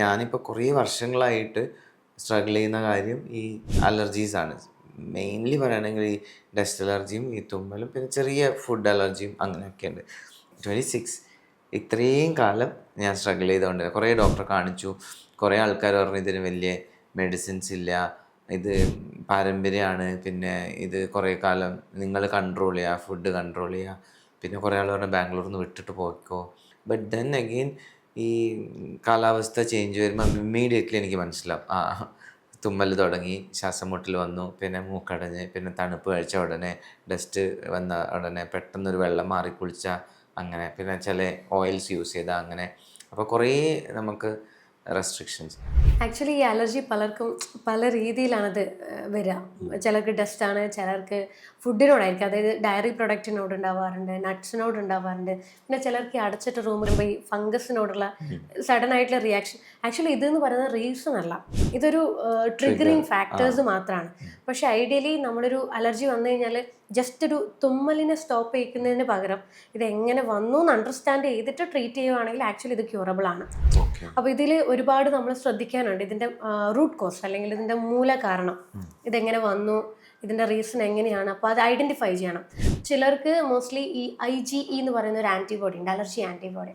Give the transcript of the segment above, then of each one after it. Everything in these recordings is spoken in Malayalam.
ഞാനിപ്പോൾ കുറേ വർഷങ്ങളായിട്ട് സ്ട്രഗിൾ ചെയ്യുന്ന കാര്യം ഈ അലർജീസാണ്. മെയിൻലി പറയുകയാണെങ്കിൽ ഈ ഡസ്റ്റ് അലർജിയും ഈ തുമ്മലും പിന്നെ ചെറിയ ഫുഡ് അലർജിയും അങ്ങനെയൊക്കെ ഉണ്ട്. 26 ഇത്രയും കാലം ഞാൻ സ്ട്രഗിൾ ചെയ്തുകൊണ്ട് കുറേ ഡോക്ടറെ കാണിച്ചു. കുറേ ആൾക്കാർ പറഞ്ഞു ഇതിന് വലിയ മെഡിസിൻസ് ഇല്ല, ഇത് പാരമ്പര്യമാണ്, പിന്നെ ഇത് കുറേ കാലം നിങ്ങൾ കൺട്രോൾ ചെയ്യുക, ഫുഡ് കൺട്രോൾ ചെയ്യുക. പിന്നെ കുറേ ആൾ പറഞ്ഞു ബാംഗ്ലൂരിൽ നിന്ന് വിട്ടിട്ട് പോയിക്കോ. ബട്ട് ദെൻ അഗെയിൻ ഈ കാലാവസ്ഥ ചേഞ്ച് വരുമ്പോൾ ഇമ്മീഡിയറ്റ്ലി എനിക്ക് മനസ്സിലാവും തുമ്മൽ തുടങ്ങി, ശ്വാസം മുട്ടൽ വന്നു, പിന്നെ മൂക്കടഞ്ഞ്, പിന്നെ തണുപ്പ് കഴിച്ച ഉടനെ, ഡസ്റ്റ് വന്ന ഉടനെ പെട്ടെന്നൊരു വെള്ളം മാറി കുളിച്ചാൽ അങ്ങനെ, പിന്നെ ചില ഓയിൽസ് യൂസ് ചെയ്താൽ അങ്ങനെ. അപ്പോൾ കുറേ നമുക്ക് റെസ്ട്രിക്ഷൻസ്. ആക്ച്വലി ഈ അലർജി പലർക്കും പല രീതിയിലാണത് വരിക. ചിലർക്ക് ഡസ്റ്റാണ്, ചിലർക്ക് ഫുഡിനോടായിരിക്കും, അതായത് ഡയറി പ്രൊഡക്റ്റിനോട് ഉണ്ടാവാറുണ്ട്, നട്ട്സിനോട് ഉണ്ടാവാറുണ്ട്. പിന്നെ ചിലർക്ക് ഈ അടച്ചിട്ട റൂമിൽ വരുമ്പോൾ ഈ ഫംഗസിനോടുള്ള സഡൻ ആയിട്ടുള്ള റിയാക്ഷൻ. ആക്ച്വലി ഇതെന്ന് പറയുന്നത് റീസൺ അല്ല, ഇതൊരു ട്രിഗറിങ് ഫാക്ടേഴ്സ് മാത്രമാണ്. പക്ഷെ ഐഡിയലി നമ്മളൊരു അലർജി വന്നു കഴിഞ്ഞാൽ ജസ്റ്റ് ഒരു തുമ്മലിനെ സ്റ്റോപ്പ് ചെയ്യിക്കുന്നതിന് പകരം ഇത് എങ്ങനെ വന്നു എന്ന് അണ്ടർസ്റ്റാൻഡ് ചെയ്തിട്ട് ട്രീറ്റ് ചെയ്യുവാണെങ്കിൽ ആക്ച്വലി ഇത് ക്യൂറബിൾ ആണ്. അപ്പോൾ ഇതിൽ ഒരുപാട് നമ്മൾ ശ്രദ്ധിക്കാനുണ്ട്. ഇതിൻ്റെ റൂട്ട് കോസ് അല്ലെങ്കിൽ ഇതിൻ്റെ മൂല കാരണം, ഇതെങ്ങനെ വന്നു, ഇതിൻ്റെ റീസൺ എങ്ങനെയാണ്, അപ്പോൾ അത് ഐഡൻറ്റിഫൈ ചെയ്യണം. ചിലർക്ക് മോസ്റ്റ്ലി ഈ IgE എന്ന് പറയുന്ന ഒരു ആൻറ്റിബോഡി ഉണ്ട്, അലർജി ആൻറ്റിബോഡി.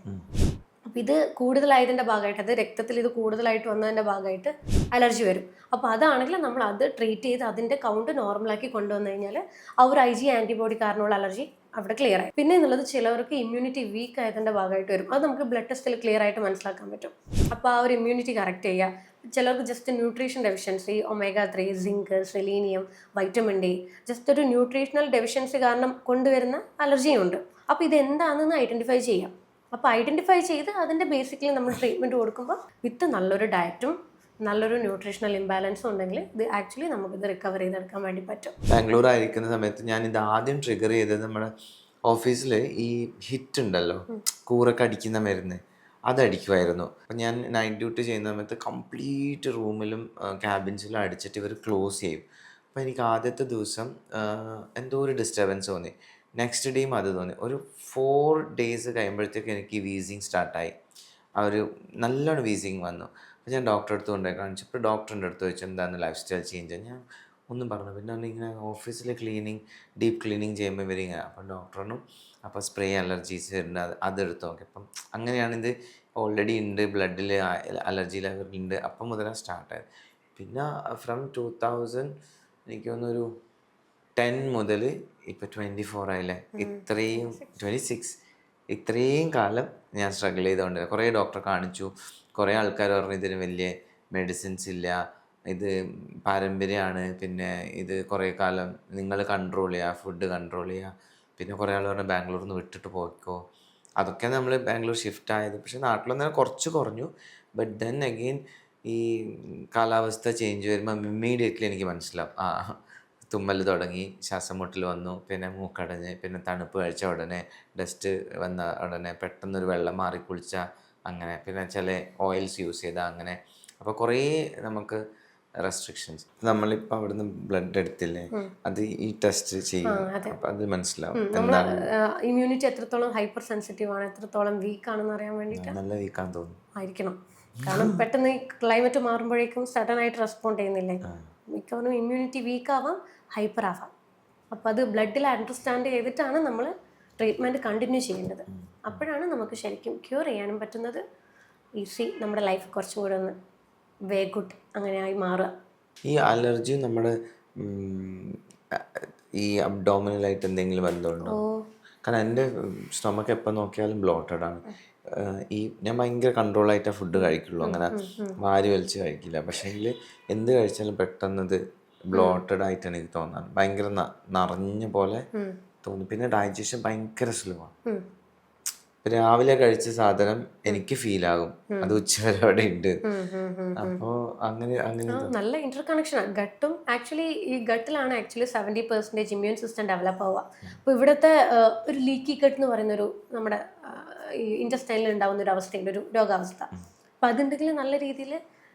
അപ്പോൾ ഇത് കൂടുതലായതിൻ്റെ ഭാഗമായിട്ട്, അത് രക്തത്തിൽ ഇത് കൂടുതലായിട്ട് വന്നതിൻ്റെ ഭാഗമായിട്ട് അലർജി വരും. അപ്പോൾ അതാണെങ്കിൽ നമ്മൾ അത് ട്രീറ്റ് ചെയ്ത് അതിൻ്റെ കൗണ്ട് നോർമലാക്കി കൊണ്ടുവന്നു കഴിഞ്ഞാൽ ആ ഒരു IG ആൻറ്റിബോഡി കാരണമുള്ള അലർജി അവിടെ ക്ലിയർ ആയി. പിന്നെ എന്നുള്ളത് ചിലവർക്ക് ഇമ്മ്യൂണിറ്റി വീക്ക് ആയതിൻ്റെ ഭാഗമായിട്ട് വരും. അത് നമുക്ക് ബ്ലഡ് ടെസ്റ്റിൽ ക്ലിയർ ആയിട്ട് മനസ്സിലാക്കാൻ പറ്റും. അപ്പോൾ ആ ഒരു ഇമ്മ്യൂണിറ്റി കറക്റ്റ് ചെയ്യുക. ചിലർക്ക് just nutrition deficiency, omega-3, zinc, selenium, vitamin D, just ഒരു ന്യൂട്രീഷണൽ ഡെഫിഷ്യൻസി കാരണം കൊണ്ടുവരുന്ന അലർജിയും ഉണ്ട്. അപ്പോൾ ഇതെന്താണെന്ന് ഐഡൻറ്റിഫൈ ചെയ്യാം. അപ്പോൾ ഐഡൻറ്റിഫൈ ചെയ്ത് അതിൻ്റെ ബേസിക്കലി നമ്മൾ ട്രീറ്റ്മെൻറ്റ് കൊടുക്കുമ്പോൾ വിത്ത് നല്ലൊരു ഡയറ്റും നല്ലൊരു ന്യൂട്രീഷണൽ ഇംബാലൻസും ഉണ്ടെങ്കിൽ ഇത് ആക്ച്വലി നമുക്കിത് റിക്കവർ ചെയ്തെടുക്കാൻ വേണ്ടി പറ്റും. ബാംഗ്ലൂർ ആയിരിക്കുന്ന സമയത്ത് ഞാൻ ഇത് ആദ്യം ട്രിഗർ ചെയ്തത് നമ്മുടെ ഓഫീസിൽ ഈ ഹിറ്റ് ഉണ്ടല്ലോ, കൂറൊക്കെ അടിക്കുന്ന മരുന്ന്, അതടിക്കുമായിരുന്നു. അപ്പം ഞാൻ നൈറ്റ് ഡ്യൂട്ടി ചെയ്യുന്ന സമയത്ത് കംപ്ലീറ്റ് റൂമിലും ക്യാബിൻസിലും അടിച്ചിട്ട് ഇവർ ക്ലോസ് ചെയ്യും. അപ്പോൾ എനിക്ക് ആദ്യത്തെ ദിവസം എന്തോ ഒരു ഡിസ്റ്റർബൻസ് തോന്നി. നെക്സ്റ്റ് ഡേയും അത് തോന്നി. ഒരു 4 days കഴിയുമ്പോഴത്തേക്ക് എനിക്ക് വീസിങ് സ്റ്റാർട്ടായി. ആ ഒരു നല്ലോണം വീസിങ് വന്നു. അപ്പോൾ ഞാൻ ഡോക്ടറെ അടുത്ത് കൊണ്ടുപോയി കാണിച്ചപ്പോൾ ഡോക്ടറിൻ്റെ അടുത്ത് ചോദിച്ചു എന്താണ് ലൈഫ് സ്റ്റൈൽ ചേഞ്ച്. ഞാൻ ഒന്നും പറഞ്ഞു. പിന്നെ ഇങ്ങനെ ഓഫീസിൽ ഡീപ്പ് ക്ലീനിങ് ചെയ്യുമ്പോൾ ഇവരിങ്ങനെ, അപ്പം ഡോക്ടറിനും അപ്പോൾ സ്പ്രേ അലർജീസ് വരുന്നത് അതെടുത്ത് നോക്കി. അപ്പം അങ്ങനെയാണിത് ഓൾറെഡി ഉണ്ട്, ബ്ലഡിൽ അലർജി ലെവലുണ്ട്. അപ്പം മുതലാണ് സ്റ്റാർട്ടായത്. പിന്നെ ഫ്രം 2000 എനിക്ക് തോന്നുന്നൊരു 10 മുതൽ ഇപ്പോൾ 24 ആയില്ലേ, 26 ഇത്രയും കാലം ഞാൻ സ്ട്രഗിൾ ചെയ്തുകൊണ്ട് കുറേ ഡോക്ടറെ കാണിച്ചു. കുറേ ആൾക്കാർ പറഞ്ഞു ഇതിന് വലിയ മെഡിസിൻസ് ഇല്ല, ഇത് പാരമ്പര്യമാണ്, പിന്നെ ഇത് കുറേ കാലം നിങ്ങൾ കൺട്രോൾ ചെയ്യുക, ഫുഡ് കൺട്രോൾ ചെയ്യുക. പിന്നെ കുറേ ആൾ പറഞ്ഞു ബാംഗ്ലൂരിൽ നിന്ന് വിട്ടിട്ട് പോയിക്കോ. അതൊക്കെ നമ്മൾ ബാംഗ്ലൂർ ഷിഫ്റ്റ് ആയത്. പക്ഷേ നാട്ടിലൊന്നും കുറച്ച് കുറഞ്ഞു. ബട്ട് ദെൻ അഗെയിൻ ഈ കാലാവസ്ഥ ചേഞ്ച് വരുമ്പോൾ ഇമ്മീഡിയറ്റ്ലി എനിക്ക് മനസ്സിലാവും തുമ്മൽ തുടങ്ങി, ശ്വാസം മുട്ടൽ വന്നു, പിന്നെ മൂക്കടഞ്ഞ്, പിന്നെ തണുപ്പ് കഴിച്ച ഉടനെ, ഡസ്റ്റ് വന്ന ഉടനെ പെട്ടെന്നൊരു വെള്ളം മാറി കുളിച്ചാൽ അങ്ങനെ, പിന്നെ ചില ഓയിൽസ് യൂസ് ചെയ്താൽ അങ്ങനെ. അപ്പോൾ കുറേ നമുക്ക് റെസ്ട്രിക്ഷൻസ്. നമ്മളിപ്പോൾ അവിടുന്ന് ബ്ലഡ് എടുത്തില്ലേ, അത് ഈ ടെസ്റ്റ് ചെയ്യും. അപ്പോൾ അത് മനസ്സിലാവും എന്താണ് ഇമ്മ്യൂണിറ്റി എത്രത്തോളം ഹൈപ്പർ സെൻസിറ്റീവ് ആണ്, എത്രത്തോളം വീക്ക് ആണെന്ന് അറിയാൻ വേണ്ടിയിട്ട്. നല്ല വീക്കാന്ന് തോന്നുന്നു ആയിരിക്കണം. കാരണം പെട്ടെന്ന് ഈ ക്ലൈമറ്റ് മാറുമ്പോഴേക്കും സഡൻ ആയിട്ട് റെസ്പോണ്ട് ചെയ്യുന്നില്ലേ, മിക്കവാറും ഇമ്മ്യൂണിറ്റി വീക്ക് ആവാം, ഹൈപ്പർ ആവാം. അപ്പോൾ അത് ബ്ലഡിൽ അണ്ടർസ്റ്റാൻഡ് ചെയ്തിട്ടാണ് നമ്മൾ ട്രീറ്റ്മെൻറ്റ് കണ്ടിന്യൂ ചെയ്യേണ്ടത്. അപ്പോഴാണ് നമുക്ക് ശരിക്കും ക്യൂർ ചെയ്യാനും പറ്റുന്നത്. ഈസി, നമ്മുടെ ലൈഫ് കുറച്ചും കൂടെ ഒന്ന് വേ ഗുഡ് അങ്ങനെയായി മാറുക. ഈ അലർജി നമ്മുടെ ഈ അബ്ഡോമിനലായിട്ട് എന്തെങ്കിലും ബന്ധമുണ്ടോ? കാരണം എൻ്റെ സ്റ്റൊമക്ക് എപ്പോൾ നോക്കിയാലും ബ്ലോട്ടഡ് ആണ്. ഞാൻ ഭയങ്കര കൺട്രോളായിട്ടാണ് ഫുഡ് കഴിക്കുള്ളൂ, അങ്ങനെ വാരി വലിച്ച് കഴിക്കില്ല. പക്ഷേ എന്ത് കഴിച്ചാലും പെട്ടെന്നത് ബ്ലോട്ടഡ് ആയിട്ടാണ് എനിക്ക് തോന്നാറ്. ഭയങ്കര നിറഞ്ഞ പോലെ തോന്നി. പിന്നെ ഡൈജഷൻ ഭയങ്കര സ്ലോ ആണ്. രാവിലെ കഴിച്ച സാധനം എനിക്ക് ഫീൽ ആകും അത് ഉച്ചവരെ അവിടെ ഉണ്ട്. അപ്പോൾ അങ്ങനെ നല്ല ഇന്റർ കണക്ഷനാണ് ഗട്ടും. ആക്ച്വലി ഈ ഗട്ടിലാണ് ആക്ച്വലി 70% ഇമ്മ്യൂൺ സിസ്റ്റം ഡെവലപ്പ് ആവുക. അപ്പോൾ ഇവിടുത്തെ ഒരു ലീക്കി ഗട്ട് എന്ന് പറയുന്നൊരു നമ്മുടെ ഈ ഇൻറ്റസ്റ്റൈനിൽ ഉണ്ടാകുന്ന ഒരു അവസ്ഥയുണ്ട്, ഒരു രോഗാവസ്ഥ. അപ്പോൾ അതുണ്ടെങ്കിൽ നല്ല രീതിയിൽ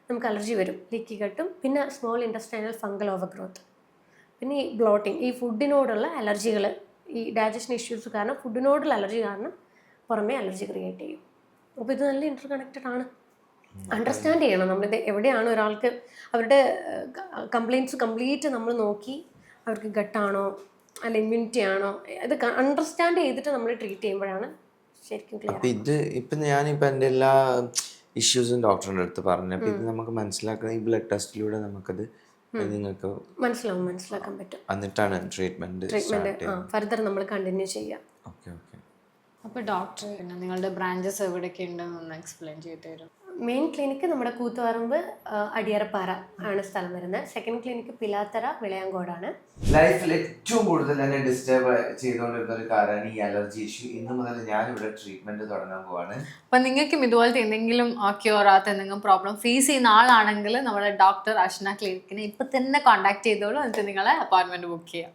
നമുക്ക് അലർജി വരും, ലീക്കി ഗട്ടും. പിന്നെ small intestinal fungal over growth, പിന്നെ ഈ ബ്ലോട്ടിങ്, ഈ ഫുഡിനോടുള്ള അലർജികൾ, ഈ ഡൈജഷൻ ഇഷ്യൂസ് കാരണം ഫുഡിനോടുള്ള അലർജി കാരണം പുറമേ അലർജി ക്രിയേറ്റ് ചെയ്യും. അപ്പോൾ ഇത് നല്ല ഇന്റർ കണക്റ്റഡ് ആണ്. അണ്ടർസ്റ്റാൻഡ് ചെയ്യണം നമ്മളിത് എവിടെയാണ് ഒരാൾക്ക് അവരുടെ കംപ്ലയിൻറ്റ്സ് കംപ്ലീറ്റ് നമ്മൾ നോക്കി അവർക്ക് ഗട്ടാണോ അല്ല ഇമ്മ്യൂണിറ്റി ആണോ അത് അണ്ടർസ്റ്റാൻഡ് ചെയ്തിട്ട് നമ്മൾ ട്രീറ്റ് ചെയ്യുമ്പോഴാണ് ശരിക്കും ക്ലിയർ. അപ്പം ഇപ്പം ഞാനിപ്പോൾ എൻ്റെ എല്ലാ ഇഷ്യൂസും ഡോക്ടറിൻ്റെ അടുത്ത് പറഞ്ഞു. അപ്പം ഇത് നമുക്ക് മനസ്സിലാക്കുന്ന ഈ ബ്ലഡ് ടെസ്റ്റിലൂടെ നമുക്കത് നിങ്ങൾക്ക് മനസ്സിലാക്കാൻ പറ്റും. എന്നിട്ടാണ് ട്രീറ്റ്മെൻറ്റ് ഫർദർ നമ്മൾ കണ്ടിന്യൂ ചെയ്യാം. Okay okay. അപ്പോൾ ഡോക്ടർ പിന്നെ നിങ്ങളുടെ ബ്രാഞ്ചസ് എവിടെയൊക്കെ ഉണ്ടെന്ന് എക്സ്പ്ലെയിൻ ചെയ്ത് തരും. മെയിൻ ക്ലിനിക്ക് നമ്മുടെ കൂത്തുപറമ്പ് അടിയറപ്പാറ ആണ് സ്ഥലം വരുന്നത്. സെക്കൻഡ് ക്ലിനിക്ക് പിലാത്തറ വിളയാങ്കോടാണ്. ലൈഫിൽ ഏറ്റവും കൂടുതൽ എന്നെ ഡിസ്റ്റർബ് ചെയ്തുകൊണ്ടിരുന്ന ഒരു കാര്യമാണ് ഈ അലർജി ഇഷ്യൂ. ഇന്ന് മുതൽ ഞാനിവിടെ ട്രീറ്റ്മെന്റ് തുടങ്ങാൻ പോവാണ്. അപ്പം നിങ്ങൾക്കും ഇതുപോലത്തെ എന്തെങ്കിലും ക്യൂർ ആകാത്ത എന്തെങ്കിലും പ്രോബ്ലം ഫേസ് ചെയ്യുന്ന ആളാണെങ്കിൽ നമ്മുടെ ഡോക്ടർ അഷ്ന ക്ലിനിക്കിനെ ഇപ്പം തന്നെ കോൺടാക്ട് ചെയ്തോളൂ. എന്നിട്ട് നിങ്ങളെ അപ്പോയിൻമെന്റ് ബുക്ക് ചെയ്യാം.